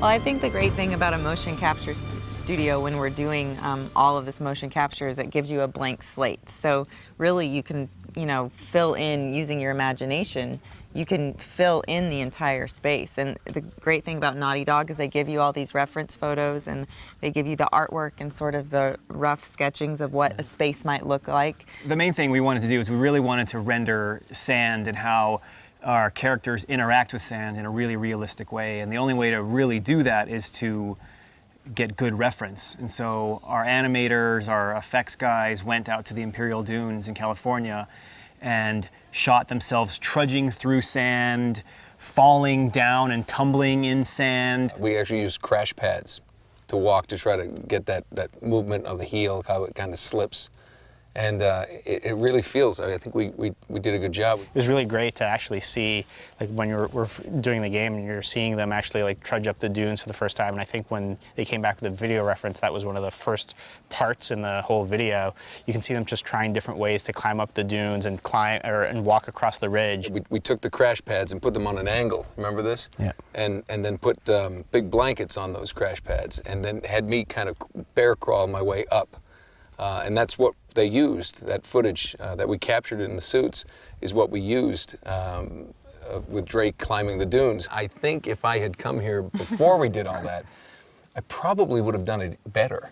Well, I think the great thing about a motion capture studio when we're doing all of this motion capture is it gives you a blank slate. So really you can, fill in using your imagination. You can fill in the entire space. And the great thing about Naughty Dog is they give you all these reference photos and they give you the artwork and sort of the rough sketchings of what a space might look like. The main thing we wanted to do is we really wanted to render sand and how our characters interact with sand in a really realistic way. And the only way to really do that is to get good reference. And so our animators, our effects guys went out to the Imperial Dunes in California and shot themselves trudging through sand, falling down and tumbling in sand. We actually used crash pads to walk to try to get that movement of the heel, how it kind of slips. And it really feels, I think we did a good job. It was really great to actually see, like when we're doing the game and you're seeing them actually like trudge up the dunes for the first time. And I think when they came back with the video reference, that was one of the first parts in the whole video. You can see them just trying different ways to climb up the dunes and and walk across the ridge. We took the crash pads and put them on an angle, remember this? Yeah. And then put big blankets on those crash pads and then had me kind of bear crawl my way up. And that's what they used, that footage that we captured in the suits is what we used with Drake climbing the dunes. I think if I had come here before we did all that, I probably would have done it better.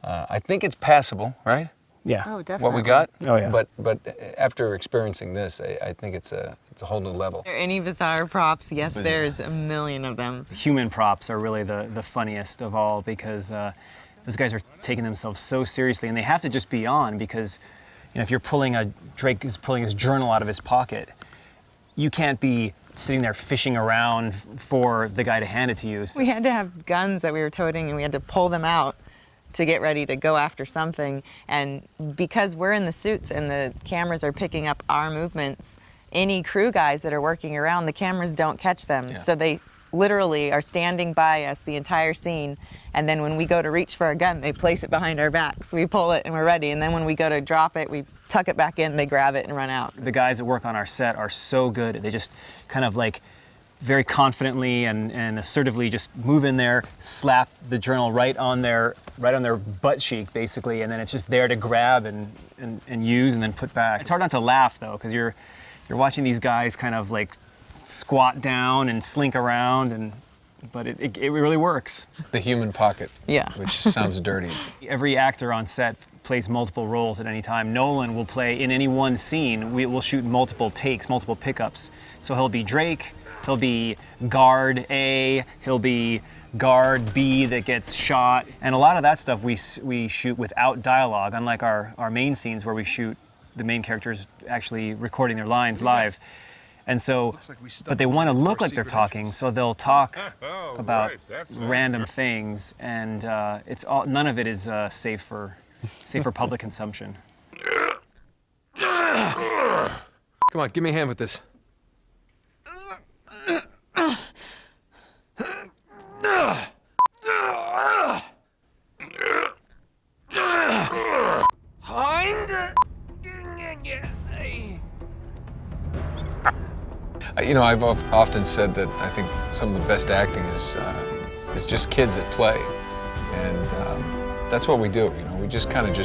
I think it's passable, right? Yeah. Oh, definitely. What we got? Oh, yeah. But after experiencing this, I think it's a whole new level. Are there any bizarre props? Yes, there's a million of them. Human props are really the funniest of all because those guys are taking themselves so seriously, and they have to just be on because, if you're Drake is pulling his journal out of his pocket, you can't be sitting there fishing around for the guy to hand it to you. We had to have guns that we were toting and we had to pull them out to get ready to go after something. And because we're in the suits and the cameras are picking up our movements, any crew guys that are working around, the cameras don't catch them. Yeah. So they literally are standing by us the entire scene, and then when we go to reach for a gun, they place it behind our backs. We pull it and we're ready, and then when we go to drop it, we tuck it back in, they grab it and run out. The guys that work on our set are so good. They just kind of like very confidently and assertively just move in there, slap the journal right on their butt cheek basically, and then it's just there to grab and use and then put back. It's hard not to laugh though, because you're watching these guys kind of like squat down and slink around, but it really works. The human pocket, Yeah. which sounds dirty. Every actor on set plays multiple roles at any time. Nolan will play in any one scene. We'll shoot multiple takes, multiple pickups. So he'll be Drake, he'll be guard A, he'll be guard B that gets shot, and a lot of that stuff we shoot without dialogue, unlike our main scenes where we shoot the main characters actually recording their lines live. And so, but they want to look like they're talking, so they'll talk about random things, and none of it is safe for public consumption. Come on, give me a hand with this. I've often said that I think some of the best acting is just kids at play, and that's what we do. We just kind of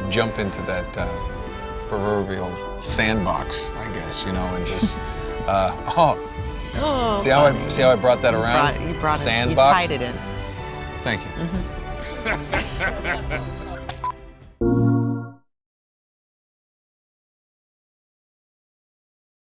jump into that proverbial sandbox, I guess, and just see how I brought that around? You brought sandbox. You tied it in. Thank you.